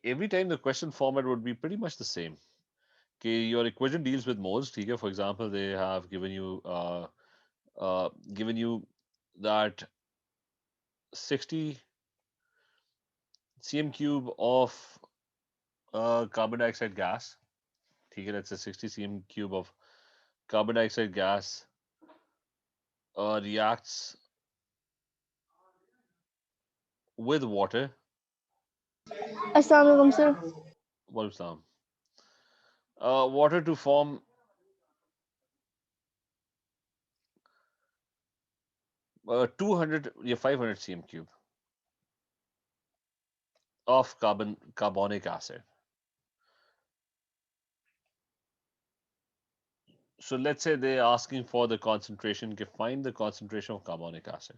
every time the question format would be pretty much the same. Your equation deals with moles. For example, they have given you that 60 cm cube of carbon dioxide gas. Let's say 60 cm cube of carbon dioxide gas reacts with water. Assalamu alaikum, sir. What is water to form 200, 500 cm cube of carbonic acid. So let's say they're asking for the concentration. Find the concentration of carbonic acid.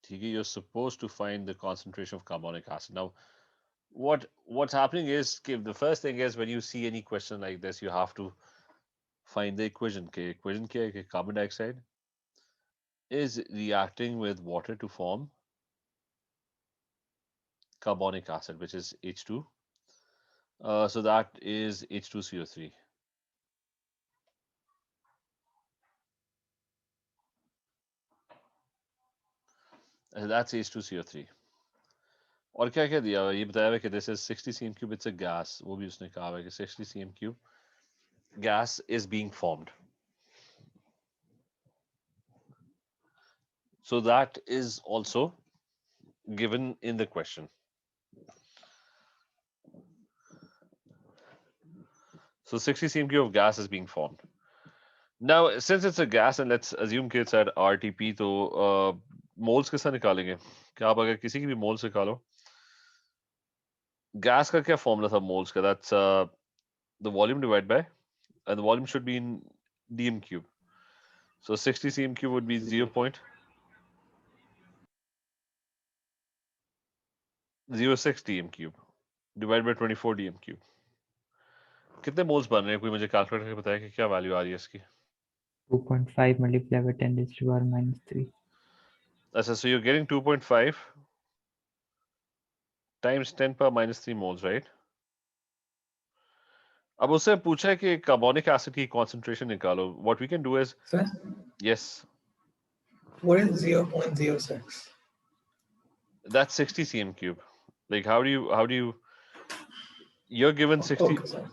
You're supposed to find the concentration of carbonic acid. Now, what's happening is the first thing is when you see any question like this, you have to find the equation. Equation carbon dioxide is reacting with water to form carbonic acid, which is H2. So that is H2CO3. That's H2CO3. और क्या क्या दिया हुआ है? ये बताया हुआ है कि this is 60 cm cube, it's a gas. वो भी उसने कहा हुआ है कि 60 cm cube gas is being formed. So that is also given in the question. So 60 cm cube of gas is being formed. Now, since it's a gas and let's assume कि it's at RTP, तो moles कैसा निकालेंगे? कि आप अगर किसी की भी moles निकालो, gas का क्या formula था moles का? That's the volume divided by, and the volume should be in dm cube. So 60 cm cube would be 0.06 dm cube divided by 24 dm cube. कितने मोल्स बन रहे हैं? कोई मुझे कैलकुलेट करके बताया कि क्या वैल्यू आ रही है इसकी? 2.5 multiplied by 10 raised to the power minus 3. अच्छा, so you're getting 2.5 times 10 power minus 3 moles, right? अब उससे पूछा है कि कार्बोनिक एसिड की concentration निकालो. What we can do is, Sir, yes, what is 0.06? that's 60 cm cube. Like how do you you're given 60. Okay, sir.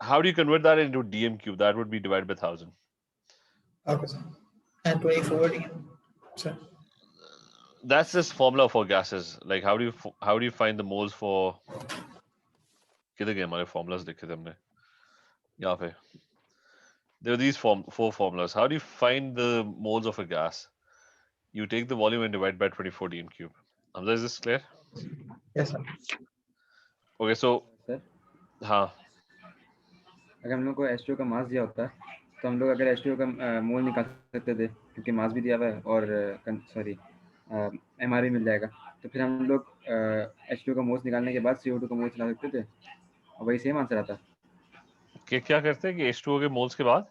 How do you convert that into dm cube? That would be divided by 1000. Okay, sir. And 24 DM, sir. That's this formula for gases. Like how do you find the moles for? किधर गए हमारे formulas? लिखे थे हमने यहाँ पे. There are these four formulas. How do you find the moles of a gas? You take the volume and divide by 24 dm cube. Hamza, is this clear? Yes, sir. Okay, so sir हाँ, अगर हम लोग को H2O का मास दिया होता तो हम लोग अगर H2O का मोल निकाल सकते थे क्योंकि मास भी दिया हुआ है और सॉरी MR भी मिल जाएगा तो फिर हम लोग H2O का मोल्स निकालने के बाद CO2 का मोल्स निकाल सकते थे और वही सेम आंसर आता. क्या करते हैं कि H2O के मोल्स के बाद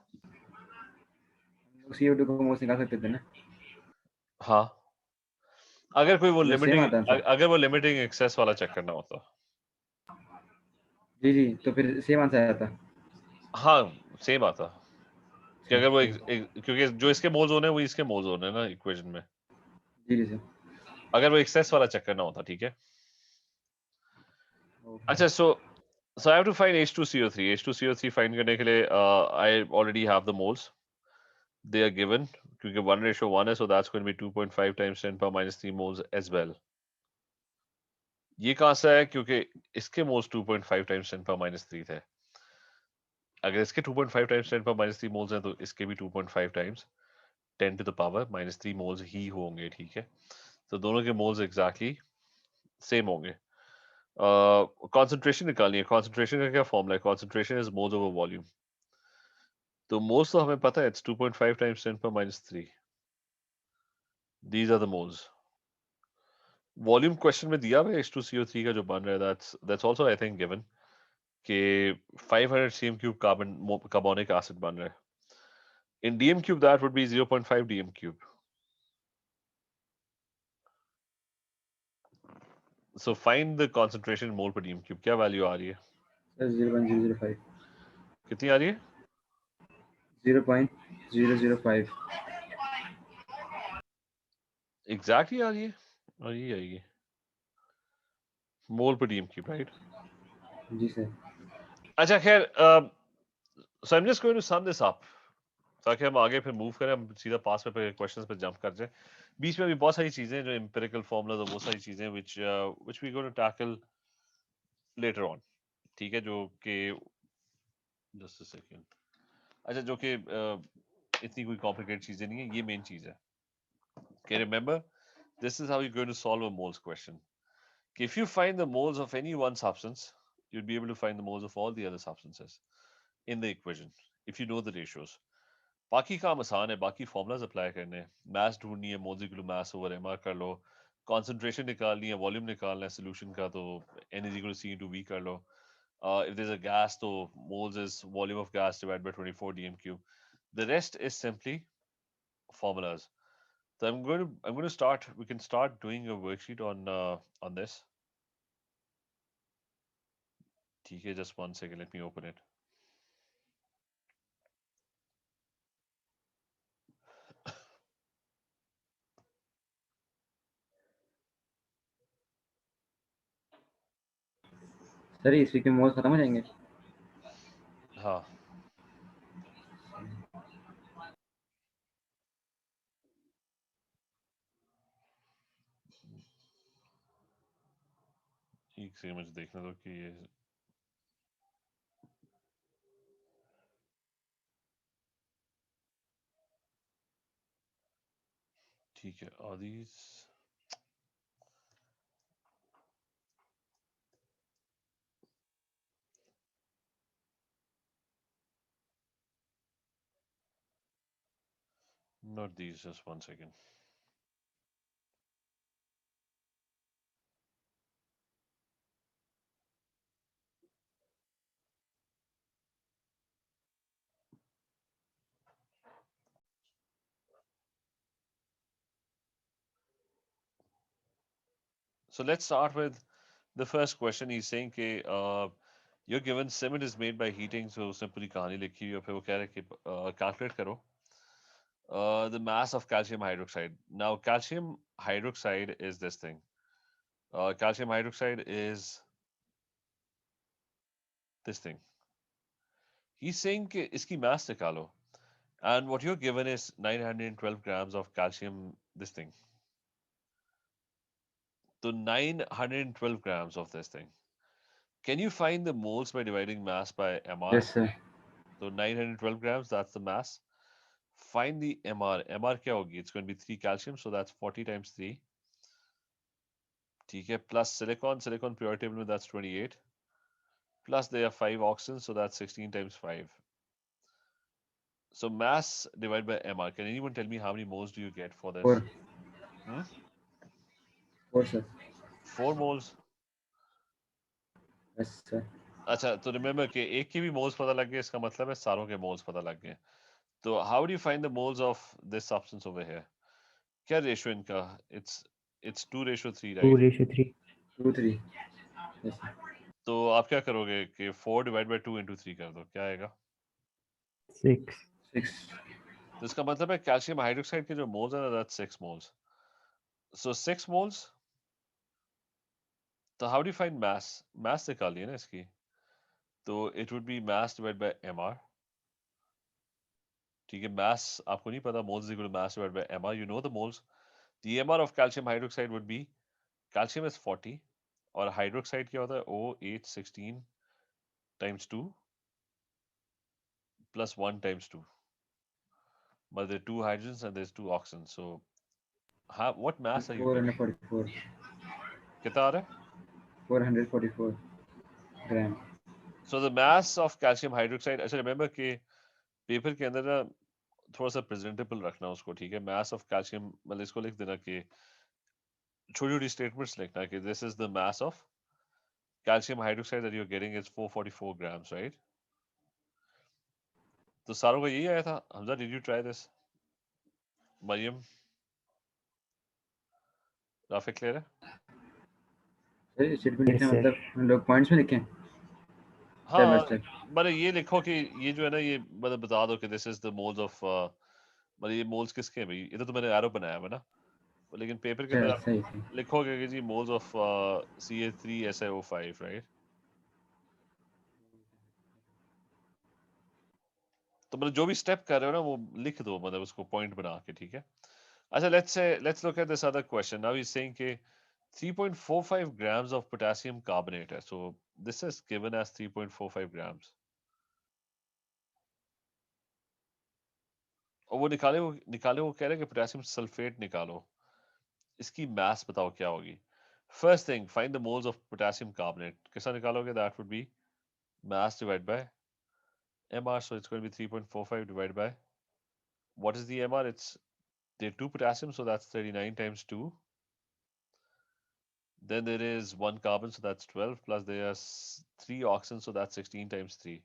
हम लोग CO2 का मोल्स निकाल सकते थे ना. हाँ, अगर कोई वो तो सेम लिमिटिंग आता है अगर वो लिमिटिंग एक्सेस वाला चेक करना होता. जी जी तो फिर सेम आंसर आता. हाँ, सेम आता कि अगर वो क्योंकि जो इसके मोल्स होने हैं वो इसके मोल्स होने हैं ना इक्वेशन में. जी जी सर. अगर वो एक्सेस वाला चेक करना होता. ठीक है. अच्छा, so I have to find H2CO3. H2CO3 find करने के लिए I already have the moles. They are given क्योंकि 1:1 है, so that's going to be 2.5 times 10 power minus 3 moles as well. ये कहाँ से है? क्योंकि इसके मोल्स 2.5 times 10 power minus 3 थे. अगर इसके 2.5 times 10 power minus 3 moles हैं तो इसके भी 2.5 times 10 to the power minus 3 moles ही होंगे. ठीक है. तो दोनों के मोल्स एग्जैक्टली सेम होंगे. कॉन्सेंट्रेशन निकालनी है. कॉन्सेंट्रेशन का क्या फॉर्मूला है? Concentration is moles over volume. तो मोल्स तो हमें पता है, it's 2.5 times 10 power minus 3. These are the moles. Volume question में दिया हुआ है H2CO3 का जो बन रहा है, that's also I think given कि 500 cm cube carbonic acid बन रहा है. In dm cube that would be 0.5 dm cube. So find the concentration in mole per dm cube. क्या वैल्यू आ रही है? सर 0.005. कितनी आ रही है? 0.005. एग्जैक्टली आ रही है और ये आएगी मोल पर डीएम क्यूब, राइट? जी सर. अच्छा खैर, so I am just going to sum this up ताकि हम आगे फिर मूव करें, हम सीधा पास पे क्वेश्चंस पे जंप कर जाए. बीच में भी बहुत सारी चीजें जो एम्पिरिकल फार्मूलाज और वो सारी चीजें which we going to tackle later on, ठीक है? जो कि जस्ट अ सेकंड. अच्छा, जो कि इतनी कोई कॉम्प्लिकेटेड चीजें नहीं है, ये मेन चीज है कि remember this is how you going to solve a moles question. If you find the moles of any one substance, you'd be able to find the moles of all the other substances in the equation if you know the ratios. बाकी काम आसान है, बाकी formulas apply करने हैं. Mass ढूंढनी है, moles equal to mass over MR कर लो. कॉन्सेंट्रेशन निकालनी है, वॉल्यूम निकालना है सोल्यूशन का, तो n is equal to c into v कर लो. If there's a gas, तो moles is volume of gas divided by 24 dm cube. The rest is simply formulas. So I'm going to start. We can start doing a worksheet on this. ठीक है, just one second. Let me open it. Sir इस week में moles खत्म हो जाएंगे. हाँ, एक second मुझे देखने दो कि ये ठीक है. Are these not these? Just one second. So let's start with the first question. He's saying कि you're given cement is made by heating, so उसने पूरी कहानी लिखी हुई है, फिर वो कह रहा है कि calculate करो the mass of calcium hydroxide. Now calcium hydroxide is this thing. Calcium hydroxide is this thing. He's saying कि इसकी mass निकालो, and what you're given is 912 grams of calcium this thing. So 912 grams of this thing. Can you find the moles by dividing mass by MR? Yes sir. So 912 grams, that's the mass. Find the MR. MR क्या होगी? It's going to be 3 calcium, so that's 40 times 3. ठीक है, plus silicon. Silicon periodic table में that's 28. Plus there are 5 oxygen, so that's 16 times 5. So mass divided by MR. Can anyone tell me how many moles do you get for this? 4. Hmm? 4 sir. 4 moles. Yes sir. अच्छा, तो remember कि एक के भी moles पता लग गए, इसका मतलब है सारों के मोल्स पता लग गए. तो how do you find the moles of this substance over here? क्या रेशियो इनका? It's 2:3, 2 right? ratio 3. 2 3. Yes sir. तो आप क्या करोगे कि 4 डिवाइड बाय 2 इंटू 3 कर दो, क्या आएगा? 6. 6. तो इसका मतलब है कैल्शियम हाइड्रोक्साइड के जो मोल्स हैं दैट्स 6 मोल्स. So 6 moles. तो how do you find mass? Mass निकालिए ना इसकी. तो it would be mass divide by MR. ठीक है, मास आपको नहीं पता, moles equal to mass divide by MR. You know the moles. The MR of calcium hydroxide would be, calcium is 40 और हाइड्रोक्साइड क्या होता है? OH16 times 2 plus 1 times 2. But there are 2 hydrogens and there's 2 oxygens. So what mass are you given? 444. कितना आ रहा है? 444 ग्राम. So the mass of calcium hydroxide. अच्छा remember कि paper के अंदर ना थोड़ा सा प्रेजेंटेबल रखना उसको, ठीक है? mass of calcium, मतलब इसको लिख देना कि छोटी छोटी स्टेटमेंट्स लिखना कि this is the mass of calcium hydroxide that you're getting is 444 grams, right? तो सारों का यही आया था. Hamza, did you try this? Mariam, Rafiq clear है? सर शीट पे लिखे Yes, sir. मतलब हम लोग पॉइंट्स में लिखें स्टेप बाय हाँ, स्टेप. मतलब ये लिखो कि ये जो है ना, ये मतलब बता दो कि this is the moles of, मतलब ये मोल्स किसके हैं भाई. इधर तो मैंने एरो बनाया है ना, लेकिन पेपर के अंदर आप सही सही. लिखोगे कि जी मोल्स ऑफ CH3SiO5, राइट. तो मतलब जो भी स्टेप कर रहे हो ना वो लिख दो, मतलब उसको पॉइंट बना के, ठीक है. अच्छा, let's look at this other question. Now he is saying कि 3.45 grams of potassium carbonate है. So this is given as 3.45 grams. और वो निकाले वो कह रहे हैं कि पोटेशियम सल्फेट निकालो. इसकी मास बताओ क्या होगी. First thing, find the moles of potassium carbonate. कैसा निकालोगे? That would be mass divided by mr. So it's going to be 3.45 divided by, what is the mr? It's there 2 potassium, so that's 39 times 2. Then there is 1 carbon, so that's 12, plus there are 3 oxygen, so that's 16 times 3.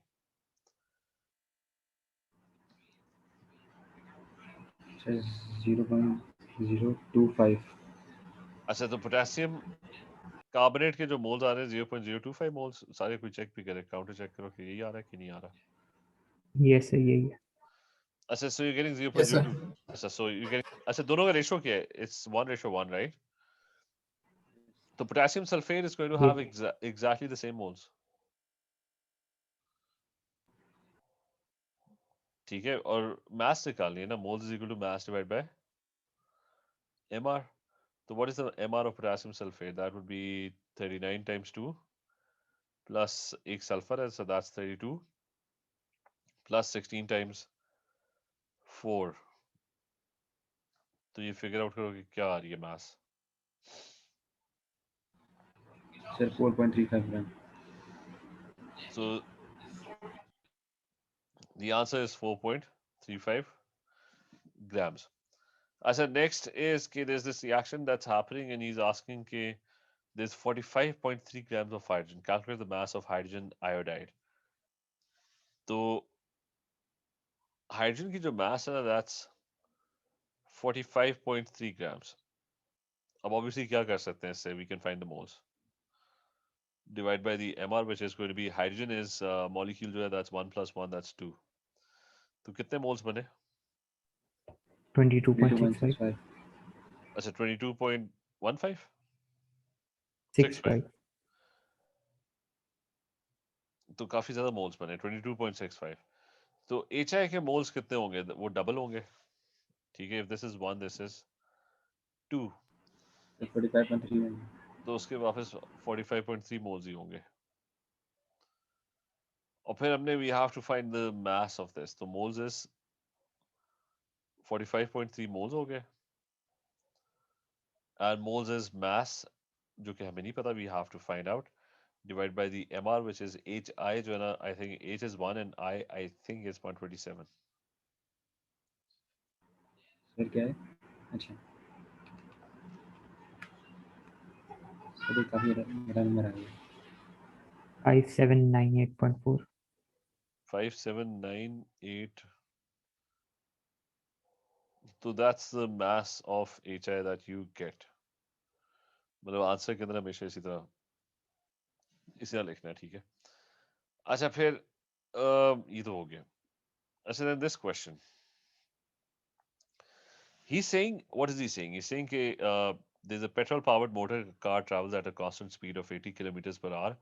Sir 0.025. अच्छा, तो potassium carbonate के जो moles आ रहे हैं 0.025 moles. सारे कोई check भी करे, काउंटर चेक करो कि यही आ रहा है कि नहीं आ रहा. Yes, sir. यही है. अच्छा, so you're getting Yes, sir. 0.02. अच्छा, so you're getting, अच्छा दोनों का रेशो क्या है? It's 1:1, right? तो potassium sulfate is going to have Yes. exactly the same moles. ठीक है, और mass निकालनी है ना. moles is equal to mass divided by mr. तो what is the mr of potassium sulfate? That would be 39 times 2 plus एक sulfur है, so that's 32 plus 16 times 4. तो ये फिगर आउट करो कि क्या आ रही है mass. Sir 4.35 gram. So the answer is 4.35 grams. Achha, next is कि there's this reaction that's happening and he's asking कि there's 45.3 grams of hydrogen. Calculate the mass of hydrogen iodide. तो hydrogen की जो mass है ना, that's 45.3 grams. अब obviously क्या कर सकते हैं इससे? We can find the moles. Divide by the mr, which is going to be, hydrogen is molecule जो है, that's 1 plus 1, that's 2. तो कितने moles बने? 22.65. 22.65. अच्छा, 22.15? 65. तो काफी ज्यादा मोल्स बने, 22.65. तो HI के मोल्स कितने होंगे? वो डबल होंगे, ठीक है. If this is 1, this is 2, sir 45.3. तो उसके वापस 45.3 मोल्स ही होंगे. और फिर हमने we have to find the mass of this. तो मोल्स इज 45.3 मोल्स हो गए, एंड मोल्स इज मास, जो कि हमें नहीं पता. We have to find out. Divide by the mr, which is HI, जो है ना, I think H is 1 and I think is 127. Sir क्या है? अच्छा सर ये काफी बड़ा नंबर आ गया. 5798.4. 5798. So that's the mass of HI that you get. मतलब आंसर के अंदर हमेशा इसी तरह लिखना है, ठीक है. अच्छा, फिर ये तो हो गया. अच्छा, then this question. He's saying, what is he saying? He's saying कि there's a petrol-powered motor car travels at a constant speed of 80 kilometers per hour.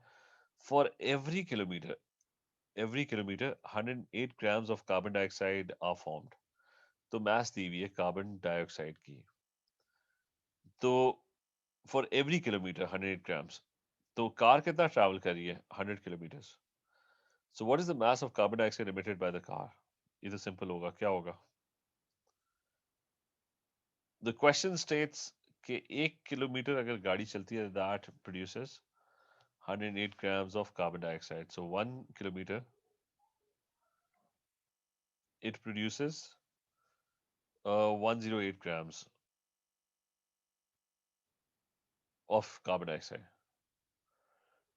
For every kilometer, 108 grams of carbon dioxide are formed. तो mass दी हुई है carbon dioxide की. तो for every kilometer 108 grams. तो car कितना travel कर रही है? 100 kilometres. So what is the mass of carbon dioxide emitted by the car? ये तो सिंपल होगा. क्या होगा? The question states कि 1 किलोमीटर अगर गाड़ी चलती है, that produces 108 grams of carbon dioxide. So 1 kilometer, it produces 108 grams of carbon dioxide.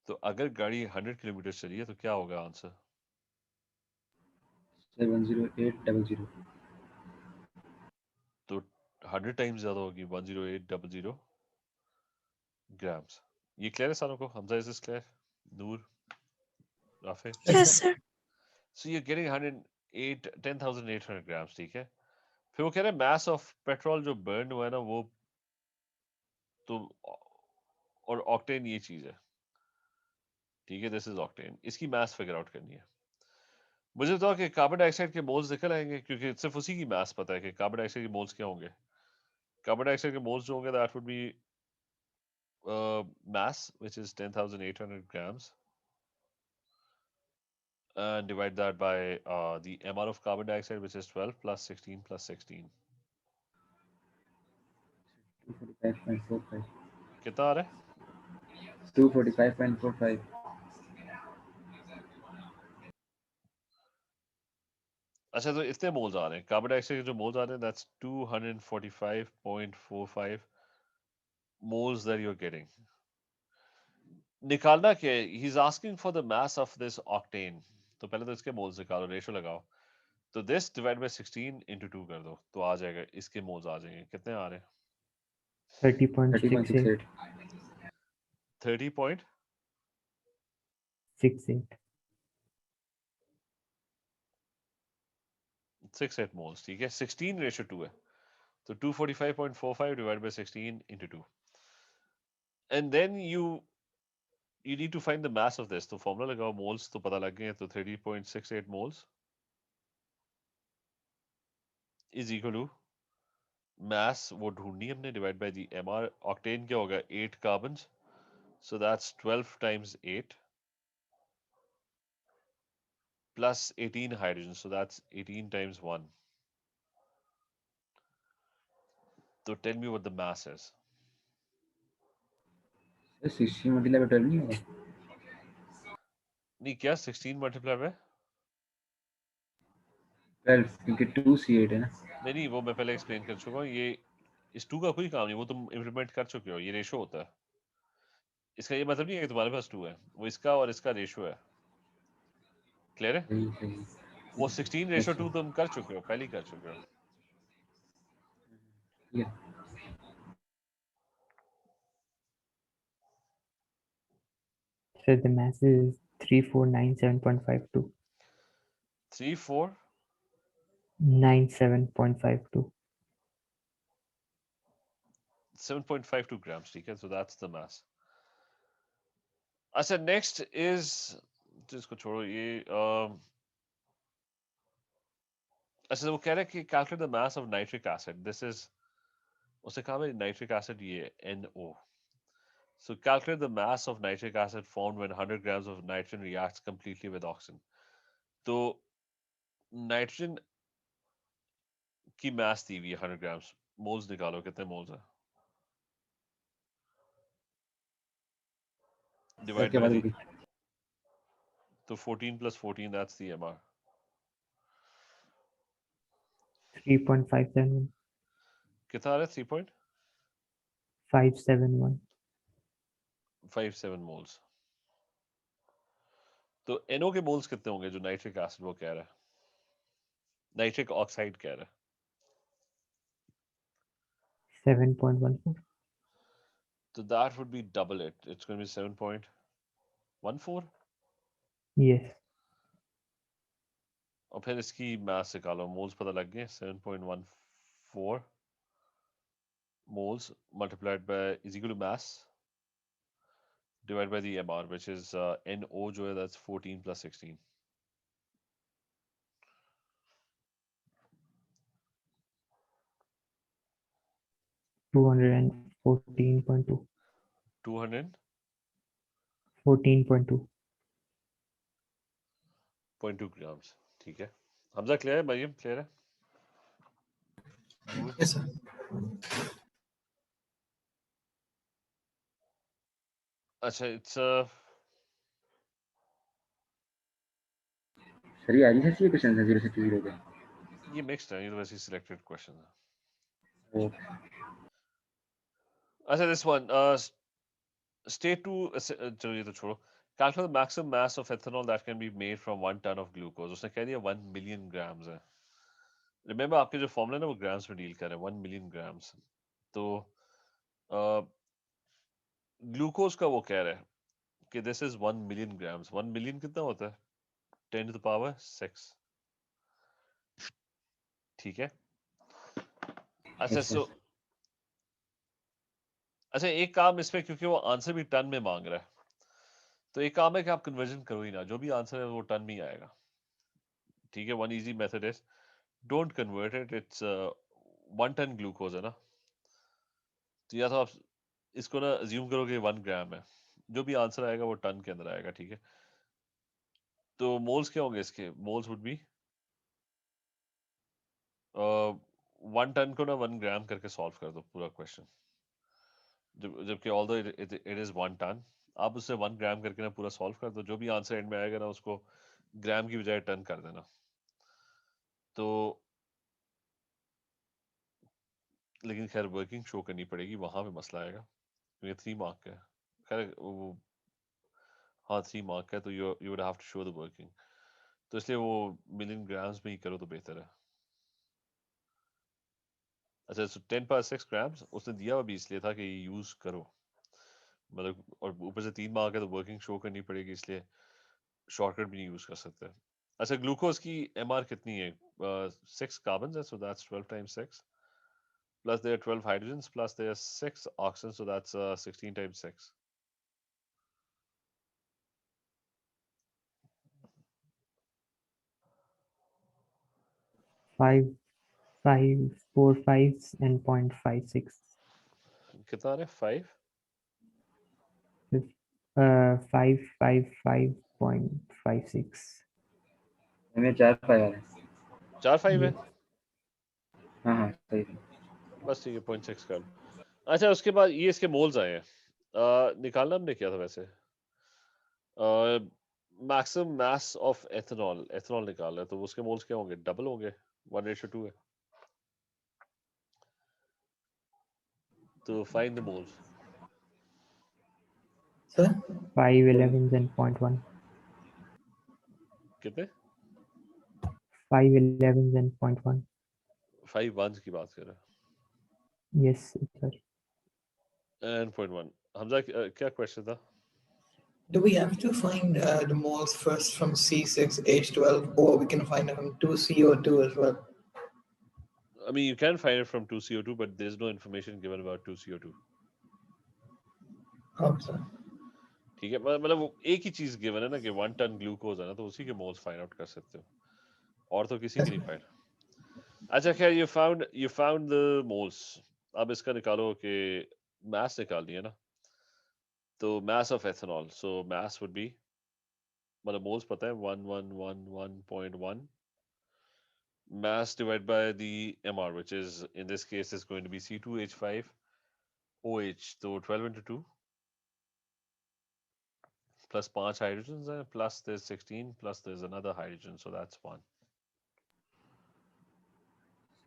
तो अगर गाड़ी 100 किलोमीटर चली है तो क्या होगा आंसर? 70800। तो 100 टाइम्स ज्यादा होगी, 10800 ग्राम्स। ये क्लियर है सारों को? Hamza is this clear? Noor, Rafe? Yes, Yes, sir. sir. So you're getting 108 10,800 grams, ठीक है? फिर वो कह रहे हैं mass of petrol जो burn हुआ है ना वो, तो और octane ये चीज है, ठीक है? दिस इज octane, इसकी mass figure out करनी है। मुझे बताओ कि कार्बन डाइऑक्साइड के मोल्स निकल आएंगे, क्योंकि सिर्फ उसी की mass पता है कि कार्बन डाइऑक्साइड के मोल्स क्या होंगे। कार्बन डाइऑक्साइड के मोल्स जो होंगे that would be mass which is 10,800 grams, and divide that by the amount of carbon dioxide which is 12 plus 16 plus 16. 245.45। कितना आ रहा है? 245.45। अच्छा, तो इतने मोल्स आ रहे हैं कार्बन डाइऑक्साइड के, जो मोल्स आ रहे हैं that's 245.45 moles that you're getting. निकालना क्या है? He is asking for the mass of this octane, तो पहले तो इसके मोल्स निकालो, रेशो लगाओ। तो दिस डिवाइड बाय 16 into 2 कर दो तो आ जाएगा, इसके मोल्स आ जाएंगे। कितने आ रहे हैं? 30.68. 30.68। 68. 30.68 मोल्स, ठीक है? 16 रेशो 2 है, तो 245.45 डिवाइड बाय 16 into 2, एंड देन you need to find the mass of this, तो फॉर्मूला लगाओ, मोल्स तो पता लग गए हैं, तो 30.68 moles is equal to mass वो ढूंढनी हमने, divide by the mr। Octane क्या होगा? 8 carbons, so that's 12 times 8 plus 18 hydrogen, so that's 18 times 1. So tell me what the mass is. 60 multiply 12 नहीं होगा? नहीं, क्या 16 मल्टीप्लाई में? 12 क्योंकि 2C8 है ना। नहीं, वो मैं पहले एक्सप्लेन कर चुका हूँ। ये इस 2 का कोई काम नहीं, वो तुम इम्प्लीमेंट कर चुके हो। ये रेशो होता है, इसका ये मतलब नहीं है कि तुम्हारे पास 2 है, वो इसका और इसका रेशो है। क्लियर है? सही सही। वो 16 रेशो 2 तुम कर चुके हो, पहले ही कर चुके हो। ठीक है। So the mass is 3497.52. 34 97.52. 7.52 grams, ठीक है? So that's the mass. अच्छा, नेक्स्ट इज, जिसको छोड़ो ये, अच्छा वो कह रहा है कि calculate the mass of nitric acid. This is, उसने कहा भाई नाइट्रिक एसिड ये NO, so calculate the mass of nitric acid formed when 100 grams of nitrogen reacts completely with oxygen. तो नाइट्रोजन की मास दी हुई है 100 ग्राम्स, मोल्स निकालो कितने मोल्स है, डिवाइड उसके बाय बाद दी, रुकी। तो 14 plus 14 that's the MR। 3.571. कितना आ रहा है? 571. 3.57 मोल्स। तो NO के मोल्स कितने होंगे जो नाइट्रिक एसिड वो कह रहा है, नाइट्रिक ऑक्साइड कह रहा है? 7.14. तो that would be double it, it's going to be 7.14। Yes. और फिर इसकी मास निकालो, मोल्स पता लग गए, 7.14 moles multiplied by is equal to mass divided by the MR, which is NO जो है that's 14 plus 16। 214.2. 200.2 14.2. grams, ठीक है? हमजा क्लियर है? मरियम क्लियर है? Yes, sir. अच्छा, इट्स सर ये आईजी से क्वेश्चन है 0 से 0 के। ये मिक्स्ड है, ये तो वैसे सिलेक्टेड क्वेश्चन है। अच्छा, दिस वन स्टेट टू, चलो ये तो छोड़ो। Calculate the maximum mass of ethanol that can be made from 1 ton of glucose. उसने कह दिया 1 million grams है. Remember आपके जो फॉर्मूला है ना वो ग्राम्स में डील कर रहे हैं 1 million grams. तो ग्लूकोज का वो कह रहा है कि this is 1 million grams. 1 million कितना होता है? 10 to the power 6. ठीक है. अच्छा Yes, सो yes. अच्छा एक काम इसमें क्योंकि वो आंसर भी टन में मांग रहा है तो एक काम है कि आप कन्वर्जन करो ही ना, जो भी आंसर है वो टन में ही आएगा. ठीक है. One easy method is don't convert it. It's 1 ton glucose है ना, तो या तो आप इसको ना अज्यूम करोगे 1 ग्राम है, जो भी आंसर आएगा वो टन के अंदर आएगा. ठीक है. तो मोल्स क्या होंगे इसके? मोल्स वुड बी 1 ton को ना 1 ग्राम करके सॉल्व कर दो पूरा क्वेश्चन. जबकि ऑल्दो इट इज 1 ton, आप उससे 1 ग्राम करके ना पूरा सॉल्व कर दो. जो भी आंसर एंड में आएगा ना उसको ग्राम की बजाय टन कर देना. तो लेकिन खैर वर्किंग शो करनी पड़ेगी, वहां पे मसला आएगा क्योंकि 3 मार्क का है. खैर वो हाँ 3 मार्क का है तो you would have to show the working. तो इसलिए वो मिलियन ग्राम्स में ही करो तो बेहतर है. अच्छा 10 पर 6 ग्राम्स उसने दिया हुआ भी इसलिए था कि यूज करो, मतलब और ऊपर से 3 मार्क है तो वर्किंग शो करनी पड़ेगी, इसलिए शॉर्टकट भी नहीं यूज कर सकते. अच्छा ग्लूकोज की एमआर कितनी है? 6 कार्बन है, so that's 12 times 6 plus there are 12 hydrogens plus there are 6 oxygens, so that's 16 times 6. 5, 5, 4 5s and 0.56. कितना आ रहा है? 5 5, 5, 5.56. हमें 4 5 आ रहे हैं. 4 5 है. Yes. हाँ हाँ सही है. बस ठीक है 0.6 कर लो. अच्छा उसके बाद ये इसके मोल्स आए हैं. निकालना हमने क्या था वैसे? Maximum mass of ethanol, ethanol निकाल है तो उसके मोल्स क्या होंगे? डबल होंगे. 1:2 है. तो find the moles. Sir? 5 11s and 0.1. कितने? 5 11s and 0.1. 5 1s की बात कर रहा Yes, sir. है. एंड 0.1. हमजा क्या क्वेश्चन था? Do we have to find the moles first from C6H12, or we can find it from 2CO2 as well? I mean you can find it from 2CO2 but there's no information given about 2CO2. Okay, sir. ठीक है. मतलब वो एक ही चीज given है ना कि 1 ton glucose है ना, तो उसी के मोल्स फाइंड आउट कर सकते हो, और तो किसी Yes, की नहीं sir. फाइंड. अच्छा खैर you found the moles. अब इसका निकालो कि मास निकालनी है ना, तो mass of ethanol, so mass would be, मतलब moles पता है 1111.1 mass divided by the mr, which is in this case is going to be C2H5OH, so 12 into 2 plus 5 hydrogens है, plus there's 16 plus there's another hydrogen, so that's 1.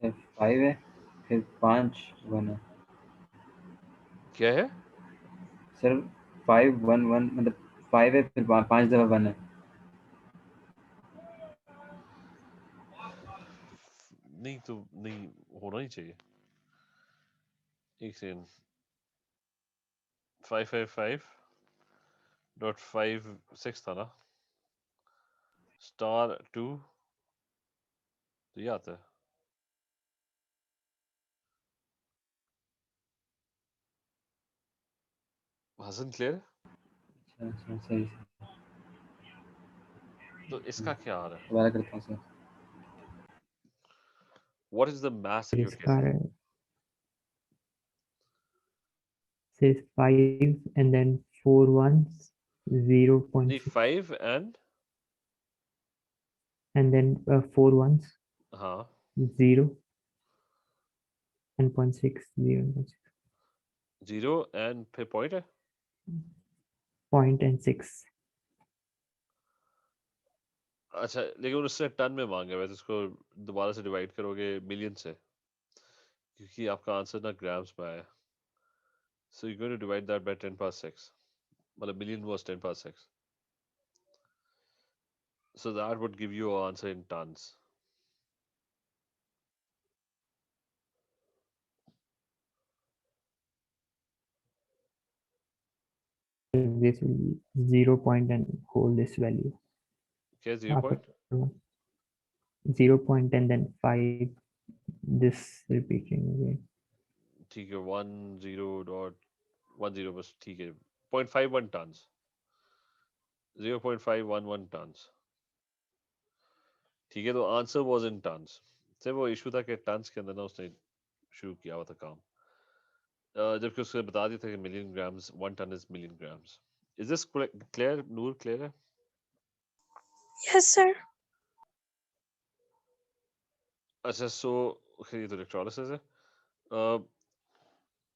Sir 5 है फिर 5 1 है. क्या है? Sir 5 1 1 मतलब 5 है फिर 5 दफा 1 है. नहीं तो नहीं होना ही चाहिए. एक सेकंड. 555.56 था ना, स्टार 2 तो ये आता है. हसन क्लियर? अच्छा अच्छा सही सही. तो इसका क्या आ रहा है? दोबारा करता हूँ sir. What is the mass that you're This getting? car says 5 and then 4 ones, नहीं 0.6, 5 and and then 4 ones, हाँ 0 and 0.6, 0 and 0.6, 0 and फिर पॉइंट है. point and 6. अच्छा लेकिन उससे टन में मांगे हुए, तो इसको दोबारा से डिवाइड करोगे मिलियन से, क्योंकि आपका आंसर ना ग्राम्स में आया. So you going to divide that by 10 power 6, मतलब million was 10 power 6. So that would give you an answer in tons. This will be 0 point and hold this value. Okay, 0 After point. 0 point and then 5, this repeating again. ठीक है 10.10 बस ठीक है 0.51 tons 0.511 tons ठीक है तो answer was in turns से वो इशू था कि टन्स के अंदर ना उसने शुरू किया हुआ था काम जबकि उसने बता दिया था कि million grams 1 ton is million grams is this clear Noor clear है Yes, sir. अच्छा सो ये तो इलेक्ट्रोलिसिस है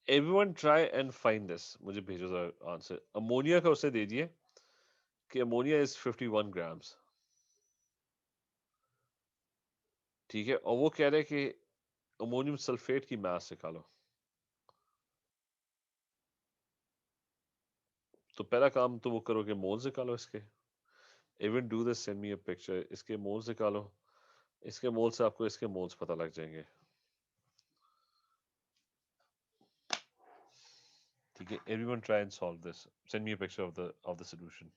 everyone try and find this मुझे भेजो जरा आंसर अमोनिया का उसे दे दिए कि अमोनिया इज 51 ग्राम्स ठीक है और वो कह रहे हैं कि अमोनियम सल्फेट की मास निकालो तो पहला काम तो वो करो कि मोल्स निकालो इसके even do this send me a picture इसके मोल्स निकालो इसके मोल से आपको इसके मोल्स पता लग जाएंगे ठीक है everyone try and solve this send me a picture of the solution